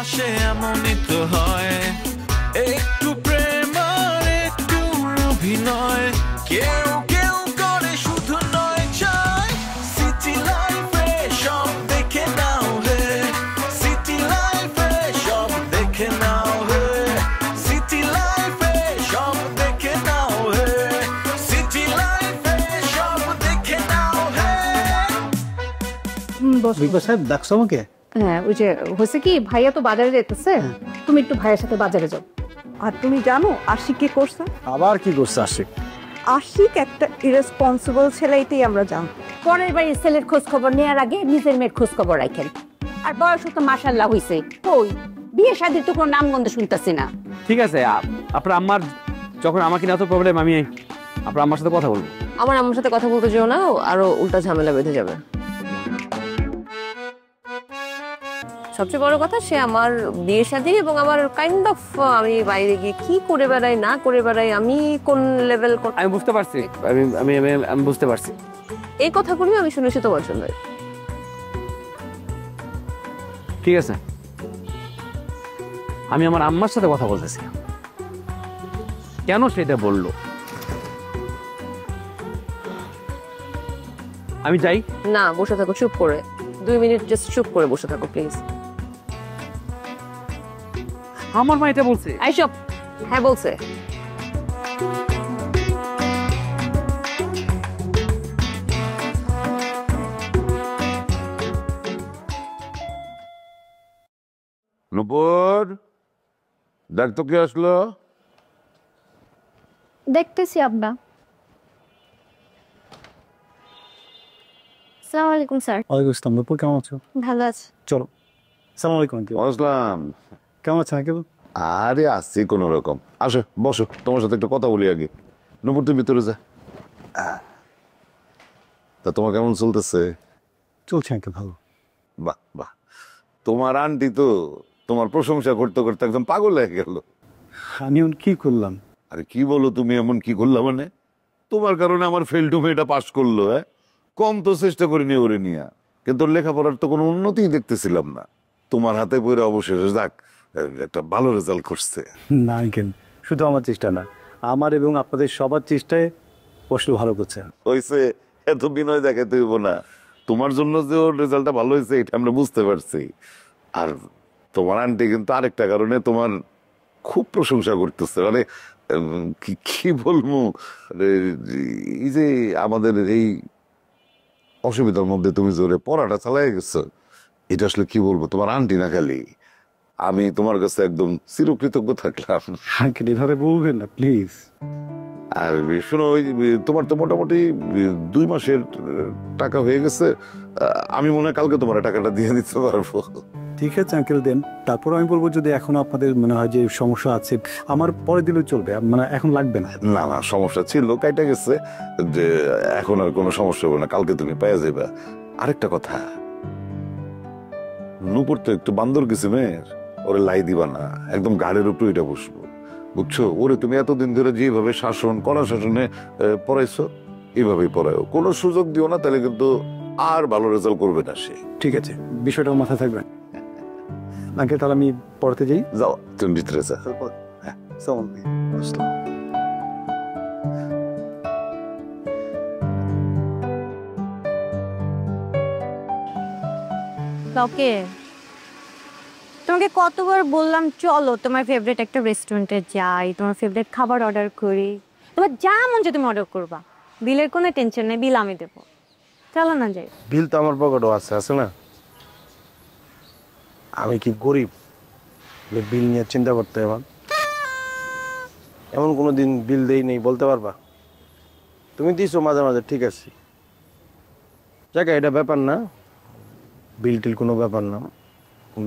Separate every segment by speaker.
Speaker 1: ভালোবাসে এমনই তো হয়, একটু প্রেম আর একটু অভিনয়, কেউ কেউ করে শুধু নয় চায়। সিটি লাইফে সব দেখে নাও হে, সিটি লাইফে সব দেখে নাও হে, সিটি লাইফে সব দেখে নাও হে, সিটি লাইফে সব দেখে নাও হে।
Speaker 2: বিপা সাহেব ডাকছো আমাকে?
Speaker 3: হ্যাঁ, ওই যে হয়েছে কি, ভাইয়া তো বাজারে যেতেছে, তুমি একটু ভাইয়ের সাথে বাজারে যাও।
Speaker 4: আর তুমি জানো আশিক কে করছে?
Speaker 2: আবার কি করছে আশিক?
Speaker 4: আশিক একটা ইরেসপন্সিবল ছেলে, এটাই আমরা জানি।
Speaker 3: পরের বাড়ির ছেলের খোঁজ খবর নেওয়ার আগে নিজের মেয়ের খোঁজ খবর রাখেন। আর বয়সও তো মাশাআল্লাহ হইছে, কই বিয়ে শাদীর তো কোনো নামগন্ধ শুনতেছি না।
Speaker 5: ঠিক আছে, আপনার আম্মার যখন আমাকে নিয়ে এত প্রবলেম, আমি আপনার আম্মার সাথে কথা বলবো।
Speaker 6: আমার আম্মার সাথে কথা বলতে যেও না, আরো উল্টা ঝামেলা বেঁধে যাবে। সবচেয়ে বড় কথা, সে আমার বিয়ে শাদী এবং আমার কাইন্ড অফ আমি বাইরে গিয়ে কি করে বেড়াই না করে বেড়াই, আমি কোন লেভেল,
Speaker 5: আমি বুঝতে পারছি, আমি বুঝতে পারছি।
Speaker 6: এই কথাগুলি আমি শুনেছি তোমার জন্য।
Speaker 5: ঠিক আছে, আমি আমার আম্মার সাথে কথা বলতেছি, কেন সেটা বললো। আমি যাই
Speaker 6: না, বসে থাকো চুপ করে, 2 মিনিট জাস্ট চুপ করে বসে থাকো প্লিজ।
Speaker 5: আমার মা এটা বলছে?
Speaker 6: আইসব, হ্যাঁ বলছে।
Speaker 7: নূপুর, দেখ তো কে আসলো।
Speaker 8: দেখতেছি আব্বা। আসসালামু আলাইকুম স্যার।
Speaker 2: ওয়ালাইকুম আসসালাম। নূপুর কেমন আছো?
Speaker 8: ভালো আছে।
Speaker 2: চলো। আসসালামু আলাইকুম আঙ্কেল।
Speaker 7: আসসালাম।
Speaker 2: কেমন আছেন আঙ্কেল?
Speaker 7: আরে আসছি কোন রকম। আসো বসো, তোমার সাথে একটু কথা বলি আগে। নূপুর তুই ভিতরে যা। তা তোমার কেমন চলতেছে?
Speaker 2: চলছে আঙ্কেল ভালো।
Speaker 7: বাহ বাহ, তোমার আন্টি তো তোমার প্রশংসা করতে করতে একদম পাগল হয়ে গেল।
Speaker 2: আমি এখন কি করলাম?
Speaker 7: আরে কি বলো তুমি, এমন কি করলাম মানে? তোমার কারণে আমার ফেল টু মেয়েটা পাস করলো। হ্যাঁ, কম তো চেষ্টা করিনি ওরে নিয়ে, কিন্তু লেখাপড়ার তো কোনো উন্নতিই দেখতেছিলাম না। তোমার হাতে পড়ে অবশেষে যাক একটা ভালো রেজাল্ট করছে।
Speaker 2: না আঙ্কেল, শুধু আমার চেষ্টা না, আমার এবং আপনাদের সবার চেষ্টায় কষ্ট ভালো করছে।
Speaker 7: হয়েছে, এত বিনয় দেখাতে হইব না। তোমার জন্য যে ওর রেজাল্টটা ভালো হয়েছে এটা আমরা বুঝতে পারছি। আর তোমার আন্টি কিন্তু আরেকটা কারণে তোমার খুব প্রশংসা করতেছে। মানে কি বলবো, এই যে আমাদের এই অসুবিধার মধ্যে তুমি জোরে পড়াটা চালাই গেছো, এটা আসলে কি বলবো, তোমার আন্টি না খালি আমি তোমার কাছে একদম চিরকৃতজ্ঞ থাকলাম।
Speaker 2: আঙ্কেল এভাবে বলবেন না প্লিজ।
Speaker 7: আর শোনো, ওই তোমার তো মোটামুটি 2 মাসের টাকা হয়ে গেছে। আমি মনে হয় কালকে তোমার টাকাটা দিয়ে দিতে পারবো।
Speaker 2: ঠিক আছে আঙ্কেল দেন। তারপর আমি বলবো যদি এখন আপনাদের মনে হয় যে সমস্যা আছে, আমার পরে দিলেও চলবে, মানে এখন লাগবে না।
Speaker 7: না না, সমস্যা ছিল, কাইটা গেছে, যে এখন আর কোনো সমস্যা হবে না, কালকে তুমি পেয়ে যাবে। আরেকটা কথা, নূপুর তো একটু বান্দর গেছে মেয়ের, ওরে লাই দিবা না, একদম গাড়ির উপরে এটা বসবো, বুঝছো? ওরে তুমি এতদিন ধরে যেভাবে শাসন কড়া শাসনে পড়াইছো, এইভাবেই পড়ায়ও, কোনো সুযোগ দিও না, তাহলে কিন্তু আর ভালো রেজাল্ট করবে না সে।
Speaker 2: ঠিক আছে, বিষয়টাও মাথায় থাকবে আঙ্কেল। তাহলে আমি পড়াতে যাই।
Speaker 7: যাও তুমি ভিতরে যা।
Speaker 8: ওকে, তোমাকে কতবার বললাম চলো তোমার ফেভারিট একটা রেস্টুরেন্টে যাই, তোমার ফেভারিট খাবার অর্ডার করি, তোমার যা মন চায় তুমি অর্ডার করবা, বিলের কোনো টেনশন নেই, বিল আমি দেবো। চলো না যাই।
Speaker 9: বিল তো আমার পকেটও আছে না? আমি কি গরিব বিল নিয়ে চিন্তা করতে? এমন কোনো দিন বিল দেই নেই বলতে পারবা? তুমি দিছো মাঝে মাঝে, ঠিক আছে, জায়গা এটা ব্যাপার না, বিল টিল কোনো ব্যাপার না।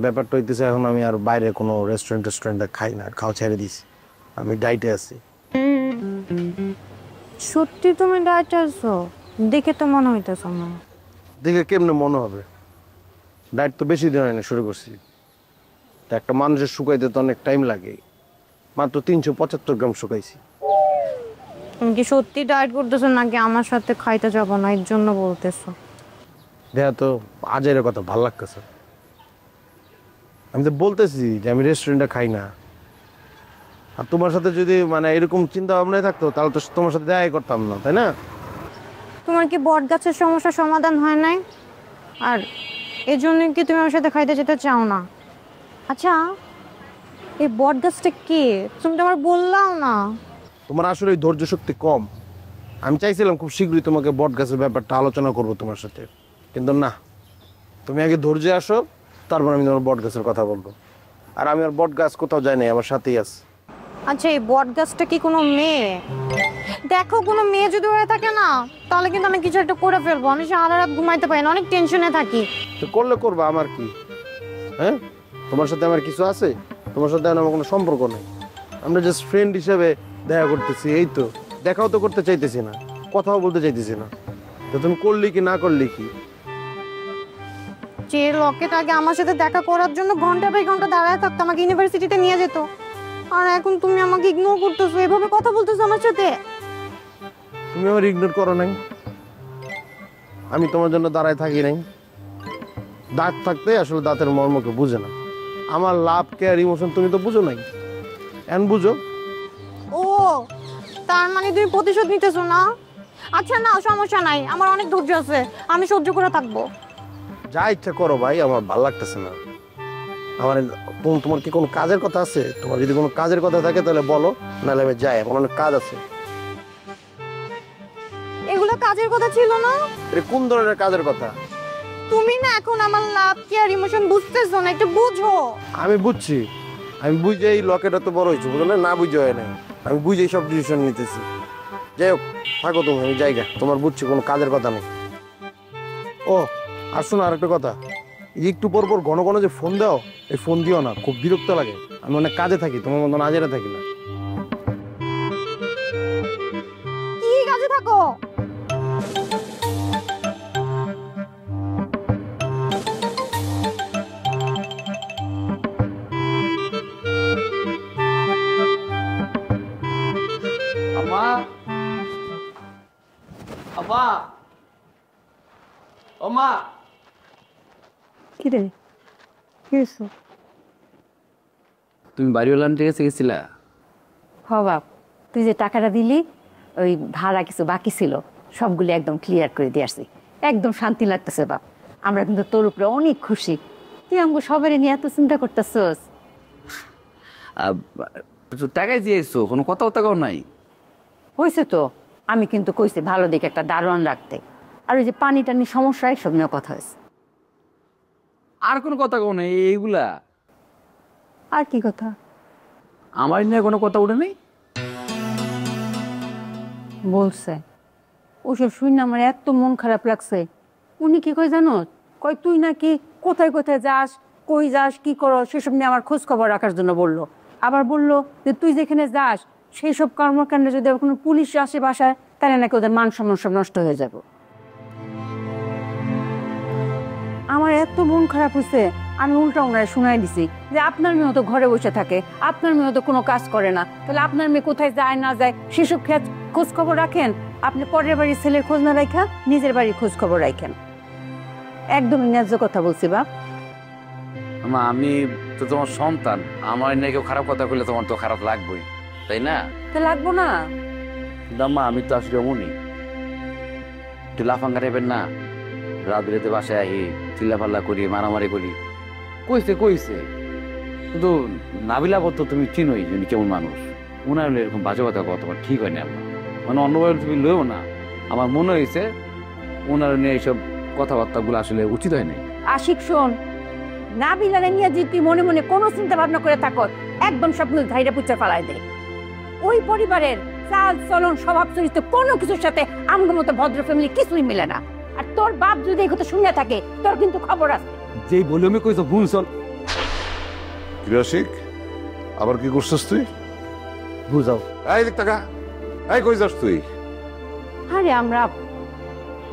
Speaker 9: ব্যাপারটা হইতেছে এখন আমি আর বাইরে কোনো রেস্টুরেন্টে খাই না, খাওয়া ছেড়ে দিছি, আমি ডাইটে আছি।
Speaker 8: সত্যি তুমি ডায়েটে আছো? দেখে তো মনে হইতেছ না।
Speaker 9: দেখে কেমনে মনে হবে? ডায়েট তো বেশি দিন হয় না শুরু করছি। একটা মানুষের শুকাইতে তো অনেক টাইম লাগে, মাত্র 375 গ্রাম শুকাইছি।
Speaker 8: তুমি কি সত্যি ডায়েট করতেছো নাকি আমার সাথে খাইতে যাবো না এর জন্য বলতেছো?
Speaker 9: দেখা তো আজের কথা ভাল লাগতেছে। আমি তো বলতেছি যে আমি রেস্টুরেন্টে খাই না। আর তোমার সাথে যদি মানে এরকম চিন্তা ভাবনায় থাকতো তাহলে তো তোমার সাথে দেখাই করতাম না, তাই না?
Speaker 8: তোমার কি বট গাছের সমস্যার সমাধান হয় নাই? আর এর জন্য কি তুমি আমার সাথে খাইতে যেতে চাও না? আচ্ছা, এই বট গাছটা কে? তুমি তো আমার বললাম না।
Speaker 9: তোমার আসলে এই ধৈর্য শক্তি কম। আমি চাইছিলাম খুব শীঘ্রই তোমাকে বট গাছের ব্যাপারটা আলোচনা করবো তোমার সাথে, কিন্তু না, তুমি আগে ধৈর্যে আসো, তারপর আমি তোমার বট গাছের কথা বলবো। আর আমি আর বট গাছ কোথাও যাই নাই, আমার সাথেই আছে।
Speaker 8: আচ্ছা, এই বট গাছটা কি কোনো মেয়ে? দেখো, কোনো মেয়ে যদি হয়ে থাকে না, তাহলে কিন্তু আমি কিছু একটা করে ফেলবো। আমি সারা রাত ঘুমাইতে পারি না, অনেক টেনশনে থাকি।
Speaker 9: তো করলে করবা, আমার কি? হ্যাঁ, তোমার সাথে আমার কিছু আছে? তোমার সাথে আমার কোনো সম্পর্ক নেই। আমরা জাস্ট ফ্রেন্ড হিসেবে দেখা করতেছি, এই তো। দেখাও তো করতে চাইতেছি না, কথাও বলতে চাইতেছি না। তো তুমি করলি কি না করলি কি?
Speaker 8: যে লকেট আগে আমার সাথে দেখা করার জন্য ঘন্টা বাই ঘন্টা দাঁড়ায় থাকতো, আমাকে ইউনিভার্সিটিতে নিয়ে যেত, আর এখন তুমি আমাকে ইগনোর করতেছো, এভাবে কথা বলতেছো আমার সাথে।
Speaker 9: তুমি আমার ইগনোর করো নাই, আমি তোমার জন্য দাঁড়ায় থাকি নাই। দাঁত থাকতে আসলে দাঁতের মর্মকে বুঝে না। আমার লাভ কেয়ার ইমোশন তুমি তো বুঝো নাই, এখন বুঝো।
Speaker 8: ও, তার মানে তুমি প্রতিশোধ নিতেছো না? আচ্ছা, না, সমস্যা নাই, আমার অনেক ধৈর্য আছে, আমি সহ্য করে থাকবো।
Speaker 9: যা ইচ্ছা করো ভাই, আমার ভালো লাগতেছে না। আমার তোমার কি কোনো কাজের কথা আছে? তোমার যদি কোনো কাজের কথা থাকে তাহলে বলো, নাহলে আমি যাই, আমার অনেক কাজ আছে।
Speaker 8: এগুলো কাজের কথা ছিল না?
Speaker 9: এটা কোন ধরনের কাজের কথা?
Speaker 8: তুমি না এখন আমার লাভ কেয়ার ইমোশন বুঝতেছো না, একটু বুঝো।
Speaker 9: আমি বুঝছি, আমি বুঝে এই লকেটটা তো বড় হয়েছে, বুঝলে? না বুঝে হয় নাই, আমি বুঝেই সব ডিসিশন নিতেছি। যাই হোক, থাকো তুমি, আমি জায়গা তোমার বুঝছি, কোনো কাজের কথা নেই। ও, আর শোনো আরেকটা কথা, এই একটু পর পর ঘন ঘন যে ফোন দাও, এই ফোন দিও না, খুব বিরক্ত লাগে। আমি অনেক কাজে থাকি, তোমার মতো নাজেরা থাকি না।
Speaker 8: কি কাজে থাকো?
Speaker 5: আমা, আমা, ও মা।
Speaker 8: কি রে, কি হয়েছে?
Speaker 5: তুমি বাড়িওয়ালা আন্টির কাছে গেছিলা?
Speaker 3: হ বাপ, তুই যে টাকাটা দিলি, ওই ভাড়া কিছু বাকি ছিল, সবগুলি একদম ক্লিয়ার করে দিয়ে আসছি। একদম শান্তি লাগতেছে বাপ, আমরা কিন্তু তোর উপরে অনেক খুশি। তুই আমাকে সবারই নিয়ে এত চিন্তা করতেছস।
Speaker 5: টাকাই দিয়েছো, কোনো কথা নাই?
Speaker 3: হয়েছে তো, আমি কিন্তু কইছি ভালো দিকে একটা দারোয়ান রাখতে, আর ওই যে পানি টানি সমস্যা সব নিয়ে কথা হয়েছে।
Speaker 5: আর কোনো কথা কও নাই এইগুলা?
Speaker 3: আর কি কথা?
Speaker 5: আমার নিয়ে কোনো কথা উঠে নেই?
Speaker 3: বলছে, ওসব শুনে আমার এত মন খারাপ লাগছে। উনি কি কয় জানো, কয় তুই নাকি কোথায় কোথায় যাস, কই যাস, কি করো, সেসব নিয়ে আমার খোঁজ খবর রাখার জন্য বললো। আবার বললো যে তুই যেখানে যাস সেই সব কর্মকাণ্ডে যদি কোনো পুলিশ আসে বাসায়, তাহলে নাকি ওদের মান সম্মান সব নষ্ট হয়ে যাব। আমার এত মন খারাপ হয়েছে, আমি উল্টা ওনারা শুনাই দিছি যে আপনার মেয়ে তো ঘরে বসে থাকে, আপনার মেয়ে তো কোনো কাজ করে না, তাহলে আপনার মেয়ে কোথায় যায় না যায় সেসব খোঁজ খবর রাখেন। আপনি পরের বাড়ির ছেলের খোঁজ না রাখা নিজের বাড়ির খোঁজ খবর রাখেন। একদমই ন্যায্য কথা বলছি বাপ।
Speaker 5: মা, আমি তো তোমার সন্তান, আমার নিয়ে কেউ খারাপ কথা বললে তোমার তো খারাপ লাগবেই, তাই না?
Speaker 3: তা লাগবো না?
Speaker 5: মা, আমি তো আসলে অমনি একটু লাফাঙ্গা টাইপের না, রাত বিরেতে বাসায় আহি চিল্লাপাল্লা করি, মারামারি করি। কইছে কিন্তু নাবিলা বলতো তুমি চিনোই উনি কেমন মানুষ। উনার এরকম বাজে কথা কত ঠিক হয় না আপনার, মানে অন্যভাবে তুমি লইও না। আমার মনে হয়েছে ওনার নিয়ে এইসব কথাবার্তাগুলো আসলে উচিত হয় নাই।
Speaker 3: আশিক শোন, নাবিলারে নিয়ে যদি তুই মনে মনে কোনো চিন্তা ভাবনা করে থাকো, একদম স্বপ্ন ধাইরা পুচ্ছা ফালাই দে। ওই পরিবারের চাল চলন স্বভাব চরিত্র কোনো কিছুর সাথে আমার মতো ভদ্র ফ্যামিলি কিছুই মিলে না। আর তোর বাপ যদি এই কথা শুনে থাকে, তোর কিন্তু খবর আছে।
Speaker 5: যেই বলে আমি কইছো ভুল চল।
Speaker 7: রসিক, আবার কি করছিস তুই?
Speaker 9: বুঝাও।
Speaker 7: এই দেখ টাকা, এই কই যাস তুই?
Speaker 3: আরে আমরা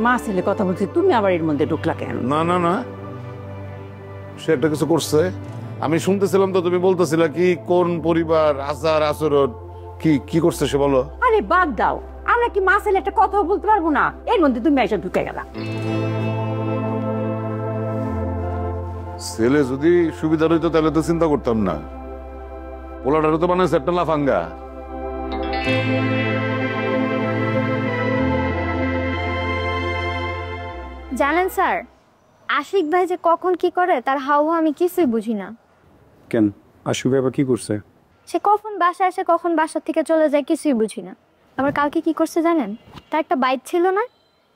Speaker 3: মা ছেলে কথা বলছি, তুমি আবার এর মধ্যে ঢুকলা কেন?
Speaker 7: না না না, সে একটা কিছু করছে। আমি শুনতেছিলাম তো, তুমি বলতেছিলা কি কোন পরিবার, আচার আচরণ, কি করছে সে বলো।
Speaker 3: আরে বাদ দাও, আমরা কি মা ছেলে একটা কথা বলতে পারবো না? এর মধ্যে তুমি এসে ঢুকে গেলা।
Speaker 7: ছেলে যদি সুবিধা রইতো তাহলে তো চিন্তা করতাম না। পোলাটারও তো মানে একটা লাফাঙ্গা।
Speaker 8: জানেন স্যার, আশিক ভাই যে কখন কি করে তার হাওয়া আমি কিছুই বুঝি না।
Speaker 2: কেন, আশিক ভাই আবার কি করছে?
Speaker 8: সে কখন বাসায় আসে কখন বাসা থেকে চলে যায় কিছুই বুঝি না। আবার কালকে কি করছে জানেন? তার একটা বাইক ছিল না,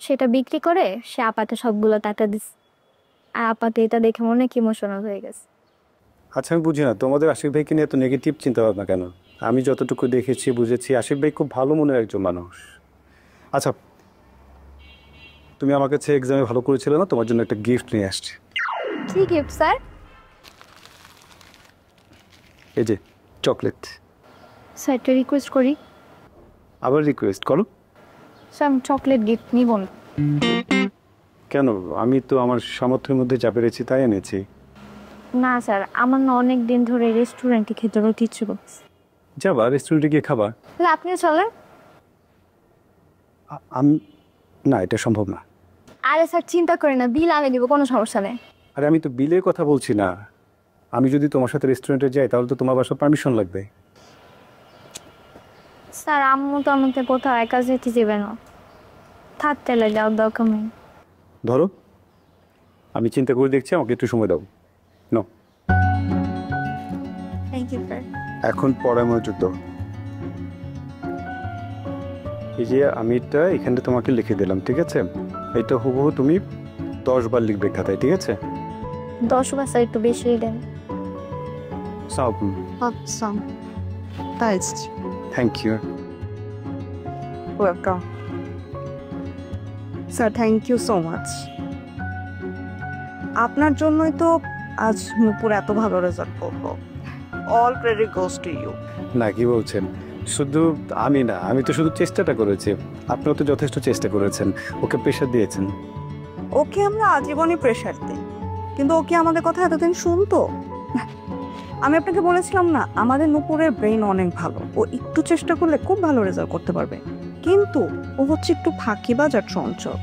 Speaker 8: সেটা বিক্রি করে সে আপাতে সবগুলো টাকা দিচ্ছে। আর আপাতে এটা দেখে মনে অনেক ইমোশনাল হয়ে গেছে।
Speaker 2: আচ্ছা, আমি বুঝি না তোমাদের আশিক ভাইকে নিয়ে এত নেগেটিভ চিন্তা ভাবনা কেন? আমি যতটুকু দেখেছি বুঝেছি আশিক ভাই খুব ভালো মনের একজন মানুষ। আচ্ছা, তুমি আমার কাছে এক্সামে ভালো করেছিলে না, তোমার জন্য একটা গিফট নিয়ে আসছি।
Speaker 8: কি গিফট স্যার?
Speaker 2: এই যে চকলেট।
Speaker 8: স্যার একটা রিকোয়েস্ট করি।
Speaker 2: আবার রিকোয়েস্ট করো।
Speaker 8: স্যার আমি চকলেট গিফট নিব না।
Speaker 2: কেন? আমি তো আমার সামর্থ্যের মধ্যে যা পেরেছি তাই এনেছি।
Speaker 8: না স্যার, আমার না অনেক দিন ধরে রেস্টুরেন্টে খেতে হতে ইচ্ছে করছে।
Speaker 2: যাবা রেস্টুরেন্টে গিয়ে খাবা?
Speaker 8: আপনিও চলেন।
Speaker 2: আমি না, এটা সম্ভব না।
Speaker 8: আরে স্যার চিন্তা করেন না, বিল আমি দিব, কোনো সমস্যা নেই।
Speaker 2: আরে আমি তো বিলের কথা বলছি না। আমি যদি তোমার সাথে রেস্টুরেন্টে যাই তাহলে তো তোমার বাসার পারমিশন লাগবে।
Speaker 8: স্যার আম্মু তো আমাকে কোথাও একা যেতে দেবে না, থাকতে যাও দরকার নেই।
Speaker 2: ধরো, আমি চিন্তা করে দেখছি, আমাকে একটু সময় দাও। নাও।
Speaker 8: Thank you sir.
Speaker 2: এখন পড়ায় মনোযোগ দাও। এই যে আমি এটা এখানে তোমাকে লিখে দিলাম, ঠিক আছে? এটা হুবহু তুমি 10 বার লিখবে খাতায়, ঠিক আছে?
Speaker 8: 10 বার স্যার, একটু বেশি দেন।
Speaker 4: আচ্ছা, তাই
Speaker 2: thank you.
Speaker 4: Welcome sir, thank you so much. আপনার জন্যই তো আজ নূপুর এত ভালো রেজাল্ট করলো। All credit goes to you.
Speaker 2: না, কি বলছেন? শুধু আমি না, আমি তো শুধু চেষ্টাটা করেছি। আপনিও তো যথেষ্ট চেষ্টা করেছেন, ওকে প্রেশার দিয়েছেন।
Speaker 4: ওকে আমরা আজীবনই প্রেশার দিই, কিন্তু ওকে আমাদের কথা এতদিন শুনতো? আমি আপনাকে বলেছিলাম না, আমাদের নূপুরের ব্রেইন অনেক ভালো, ও একটু চেষ্টা করলে খুব ভালো রেজাল্ট করতে পারবে। কিন্তু ও হচ্ছে একটু ফাঁকিবাজ আর চঞ্চল।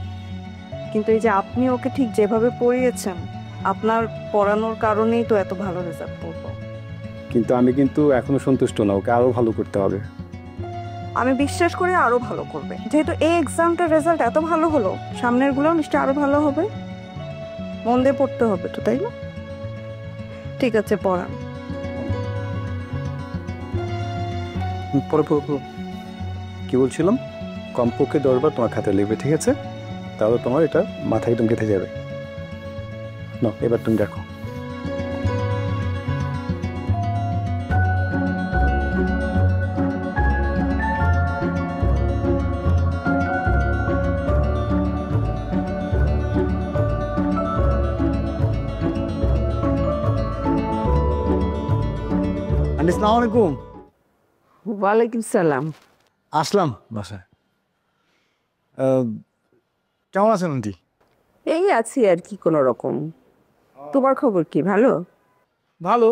Speaker 4: কিন্তু এই যে আপনি ওকে ঠিক যেভাবে পড়িয়েছেন, আপনার পড়ানোর কারণেই তো এত ভালো রেজাল্ট করবো।
Speaker 2: কিন্তু আমি কিন্তু এখনো সন্তুষ্ট না, ওকে আরো ভালো করতে হবে।
Speaker 4: আমি বিশ্বাস করি আরো ভালো করবে, যেহেতু এই এক্সামটার রেজাল্ট এত ভালো হলো, সামনের গুলো নিশ্চয়ই আরো ভালো হবে। মন দিয়ে পড়তে হবে তো, তাই না? ঠিক আছে, পড়ান।
Speaker 2: পরে কি বলছিলাম? কমপক্ষে 10 বার তোমার খাতায় লিখবে, ঠিক আছে? তাহলে তোমার এটা মাথায় একদম গেঁথে যাবে। না, এবার তুমি দেখো।
Speaker 9: আসসালামু আলাইকুম।
Speaker 3: ওয়ালাইকুম সালাম।
Speaker 9: আসলাম বাসায়। কেমন আছেন আন্টি?
Speaker 3: এই আছি আর কি, কোনো রকম। তোমার খবর কি? ভালো?
Speaker 9: ভালো।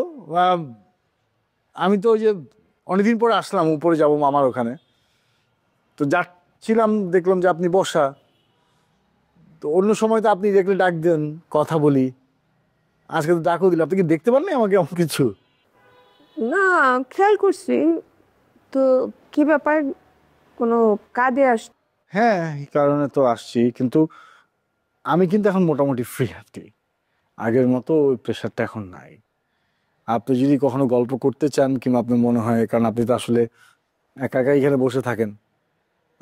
Speaker 9: আমি তো ওই যে অনেকদিন পরে আসলাম, উপরে যাব মামার ওখানে, তো যাচ্ছিলাম দেখলাম যে আপনি বসা। তো অন্য সময় তো আপনি দেখলে ডাক দেন, কথা বলি, আজকে তো ডাকও দিল। আপনি কি দেখতে পাননি আমাকে এমন কিছু?
Speaker 3: না, খেয়াল করছি তো। কি ব্যাপার, কোনো কাজে
Speaker 9: হ্যাঁ, এই কারণে তো আসছি, কিন্তু আমি কিন্তু এখন মোটামুটি ফ্রি আছি। আগের মতো ওই প্রেশারটা এখন নাই। আপনি যদি কখনো গল্প করতে চান কিংবা আপনার মনে হয়, কারণ আপনি তো আসলে একা একা এখানে বসে থাকেন,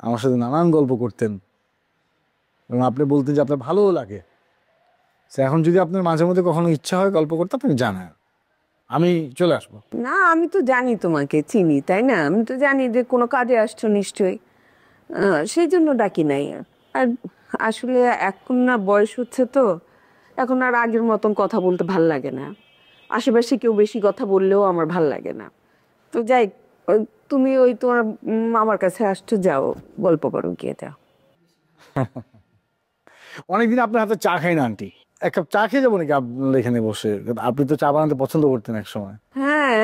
Speaker 9: আমার সাথে নানান গল্প করতেন এবং আপনি বলতেন যে আপনার ভালোও লাগে। এখন যদি আপনার মাঝে মধ্যে কখনো ইচ্ছা হয় গল্প করতে, আপনি জানান, আমি চলে আসবো।
Speaker 3: না, আমি তো জানি তোমাকে চিনি, তাই না? আমি তো জানি যে কোনো কাজে আসছো নিশ্চয়ই, সেই জন্য ডাকি নাই। আর আসলে এখন না বয়স হচ্ছে তো, এখন আর আগের মতন কথা বলতে ভাল লাগে না। আশেপাশে কেউ বেশি কথা বললেও আমার ভাল লাগে না। তো যাই, তুমি ওই তোমার মামার কাছে আসছো, যাও গল্প করো, গিয়ে যাও।
Speaker 9: অনেকদিন আপনার হাতে চা খাই না আন্টি, এক কাপ চা খেয়ে যাবো নাকি আপনার এখানে বসে? আপনি তো চা বানাতে পছন্দ করতেন এক সময়।
Speaker 3: হ্যাঁ,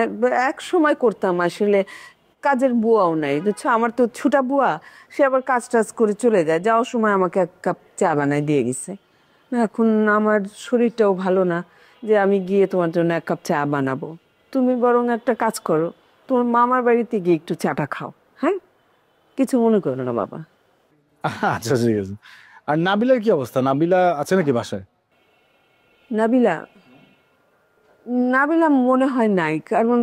Speaker 3: এক সময় করতাম। আসলে কাজের বুয়াও নাই, বুঝছো? আমার তো ছোটা বুয়া, সে আবার কাজ টাজ করে চলে যায়, যাওয়ার সময় আমাকে 1 কাপ চা বানায় দিয়ে গেছে। এখন আমার শরীরটাও ভালো না,
Speaker 10: যে আমি গিয়ে তোমার জন্য 1 কাপ চা বানাবো। তুমি বরং একটা কাজ করো, তোমার মামার বাড়িতে গিয়ে একটু চাটা খাও। হ্যাঁ, কিছু মনে করো না বাবা।
Speaker 2: আচ্ছা ঠিক আছে। আর নাবিলার কি অবস্থা? নাবিলা আছে নাকি বাসায়?
Speaker 10: নাবিলা নাবিলা মনে হয় নাই, কারণ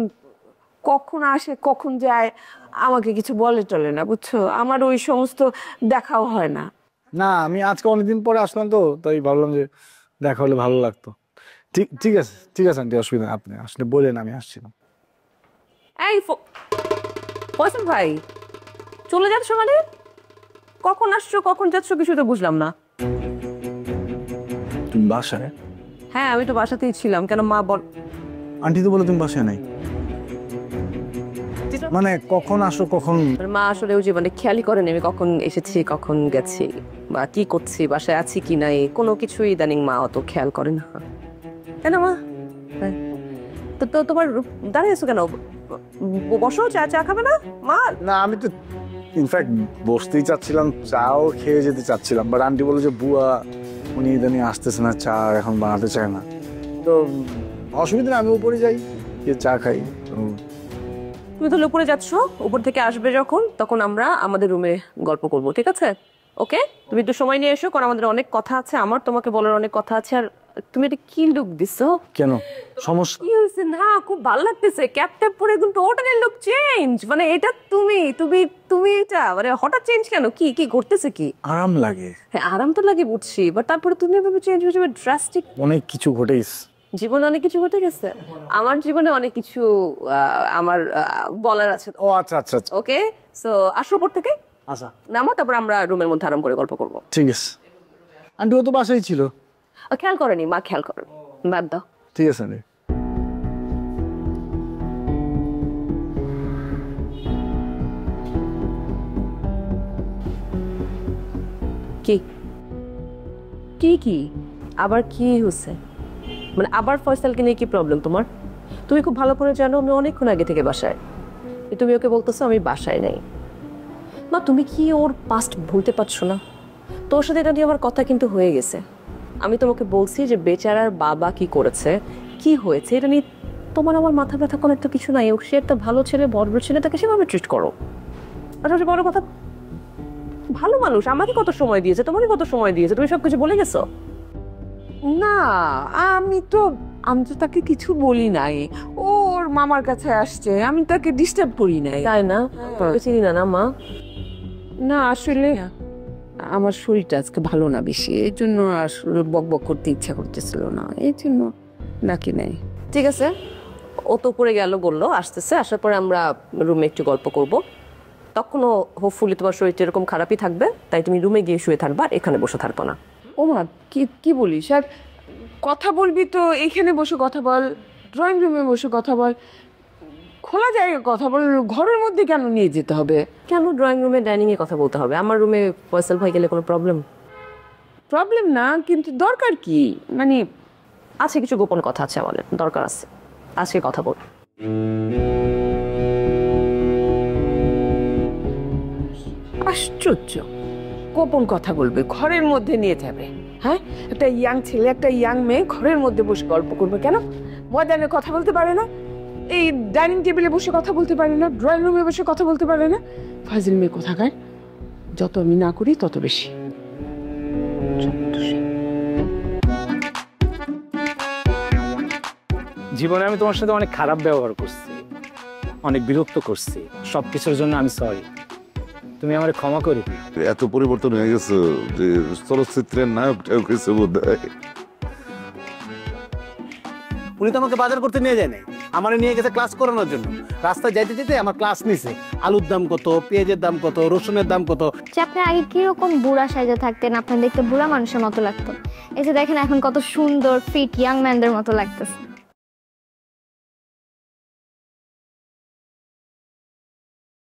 Speaker 10: কখন আসে কখন যায় আমাকে কিছু বলে টলে না, বুঝছো? আমার ওই সমস্ত দেখাও হয় না।
Speaker 2: না, আমি আজকে অনেকদিন পরে আসলাম তো, তাই ভাবলাম যে দেখা হলে ভালো লাগতো। ঠিক আছে ঠিক আছে আন্টি, অসুবিধা নেই, আপনি আসলে বলেন, আমি আসছিলাম।
Speaker 6: এই ফয়সাল ভাই, চলে যাচ্ছ মানে? কখন আসছো কখন যাচ্ছ কিছু তো বুঝলাম না।
Speaker 2: তুমি বাসায়?
Speaker 6: হ্যাঁ, আমি তো বাসাতেই ছিলাম। কেন মা বল?
Speaker 2: আন্টি তো বলে তুমি বাসায় নাই। মানে কখন আসো কখন?
Speaker 6: মা আসলে ওই যে মানে খেয়ালই করেন আমি কখন এসেছি কখন গেছি বা কি করছি, বাসায় আছি কি নাই, কোনো কিছুই ইদানিং মা অত খেয়াল করে না। কেন মা? তো তোমার দাঁড়িয়ে আছো কেন? বসো, চা চা খাবে না মা?
Speaker 2: না, আমি তো ইনফ্যাক্ট বসতেই চাচ্ছিলাম, চাও খেয়ে যেতে চাচ্ছিলাম, বাট আন্টি বলে যে বুয়া উনি ইদানিং আসতেছে না, চা এখন বানাতে চায় না। তো অসুবিধা নেই, আমি উপরে যাই, গিয়ে চা খাই।
Speaker 6: তুমি তাহলে উপরে যাচ্ছ, উপর থেকে আসবে যখন তখন আমরা আমাদের রুমে গল্প করব, ঠিক আছে? ওকে, তুমি একটু সময় নিয়ে এসো, কারণ আমাদের অনেক কথা আছে, আমার তোমাকে বলার অনেক কথা আছে। আর তুমি এটা কি লুক দিছো?
Speaker 2: কেন, সমস্যা
Speaker 6: কি হয়েছে? না, খুব ভালো লাগতেছে, ক্যাপ ট্যাপ পরে একদম টোটালি লুক চেঞ্জ। মানে এটা তুমি তুমি তুমি এটা মানে হঠাৎ চেঞ্জ কেন? কি কি ঘটতেছে? কি
Speaker 2: আরাম লাগে?
Speaker 6: হ্যাঁ, আরাম তো লাগে বুঝছি, বাট তারপরে তুমি এভাবে চেঞ্জ হয়ে যাবে ড্রাস্টিক।
Speaker 2: অনেক কিছু ঘটেছে
Speaker 6: জীবনে, অনেক কিছু ঘটে গেছে আমার জীবনে, অনেক কিছু আমার বলার আছে।
Speaker 2: ও আচ্ছা আচ্ছা আচ্ছা,
Speaker 6: ওকে, সো আসো উপর থেকে,
Speaker 2: আচ্ছা
Speaker 6: নামো, তারপর আমরা রুমের মধ্যে আরাম করে গল্প করবো।
Speaker 2: ঠিক আছে। আন্টি ও তো বাসায় ছিল।
Speaker 6: খেয়াল করেনি মা, খেয়াল করেন, বাদ দাও।
Speaker 2: ঠিক আছে আন্টি।
Speaker 6: কি কি কি আবার কি হচ্ছে? মানে আবার ফয়সালকে নিয়ে কি প্রবলেম তোমার? তুমি খুব ভালো করে জানো আমি অনেকক্ষণ আগে থেকে বাসায়। তুমি ওকে বলতেছো আমি বাসায় নেই। মা, তুমি কি ওর পাস্ট ভুলতে পারছো না? তোর সাথে এটা নিয়ে আমার কথা কিন্তু হয়ে গেছে। আমি তোমাকে বলছি যে বেচারার বাবা কি করেছে, কি হয়েছে, এটা নিয়ে তোমার আমার মাথা ব্যথা কোনো একটা কিছু নাই। সে একটা ভালো ছেলে, বড় ছেলে, তাকে সেভাবে ট্রিট করো। আর বড় কথা, ভালো মানুষ, আমাকে কত সময় দিয়েছে, তোমাকে কত সময় দিয়েছে, তুমি সবকিছু বলে গেছো।
Speaker 10: না, আমি তো তাকে কিছু বলি নাই। ওর মামার কাছে আসছে, আমি তাকে ডিস্টার্ব করি নাই।
Speaker 6: তাই না? চিনি না না মা।
Speaker 10: না, আসলে আমার শরীরটা আজকে ভালো না বেশি, এই জন্য আসলে বক বক করতে ইচ্ছা করতেছিল না, এই জন্য নাকি নাই।
Speaker 6: ঠিক আছে, ও তো উপরে গেল বললো, আসতেছে, আসার পরে আমরা রুমে একটু গল্প করব। তখনও হোপফুলি তোমার শরীরটা এরকম খারাপই থাকবে, তাই তুমি রুমে গিয়ে শুয়ে থাকবা, আর এখানে বসে থাকবো না।
Speaker 10: ও মা, কি বলিস? আর কথা বলবি তো এইখানে বসে কথা বল, ড্রয়িং রুমে বসে কথা বল, খোলা জায়গায় কথা বল, ঘরের মধ্যে কেন নিয়ে যেতে হবে?
Speaker 6: কেন ড্রয়িং রুমে, ডাইনিং এ কথা বলতে হবে? আমার রুমে ফয়সাল ভাই গেলে কোনো
Speaker 10: প্রবলেম না, কিন্তু দরকার কি? মানে
Speaker 6: আছে, কিছু গোপন কথা আছে আমাদের, দরকার আছে, আজকে কথা বল।
Speaker 10: আশ্চর্য, গোপন কথা বলবে, ঘরের মধ্যে নিয়ে যাবে? হ্যাঁ, একটা ইয়াং ছেলে, একটা ইয়াং মেয়ে ঘরের মধ্যে বসে গল্প করবে কেন? ময়দানে কথা বলতে পারে না? এই ডাইনিং টেবিলে বসে কথা বলতে পারে না? ড্রয়িং রুমে বসে কথা বলতে পারে না? ফাজিল মেয়ে কোথাকার, যত আমি না করি তত বেশি।
Speaker 11: জীবনে আমি তোমার সাথে অনেক খারাপ ব্যবহার করছি, অনেক বিরক্ত করছি, সবকিছুর জন্য আমি সরি। তুমি আমার ক্ষমা করে দিও।
Speaker 7: এত পরিবর্তন হয়ে গেছে যে চলচ্চিত্রের নায়কটাও কিছু বোধ হয়।
Speaker 9: উনি তো আমাকে বাজার করতে নিয়ে যায় নাই, আমার নিয়ে গেছে ক্লাস করানোর জন্য। রাস্তায় যাইতে যেতে আমার ক্লাস নিছে, আলুর দাম কত, পেঁয়াজের দাম কত, রসুনের দাম কত।
Speaker 12: আপনি আগে কিরকম বুড়া সাইজে থাকতেন, আপনার দেখতে বুড়া মানুষের মতো লাগতো। এই যে দেখেন এখন কত সুন্দর ফিট ইয়াং ম্যানদের মতো লাগতেছে।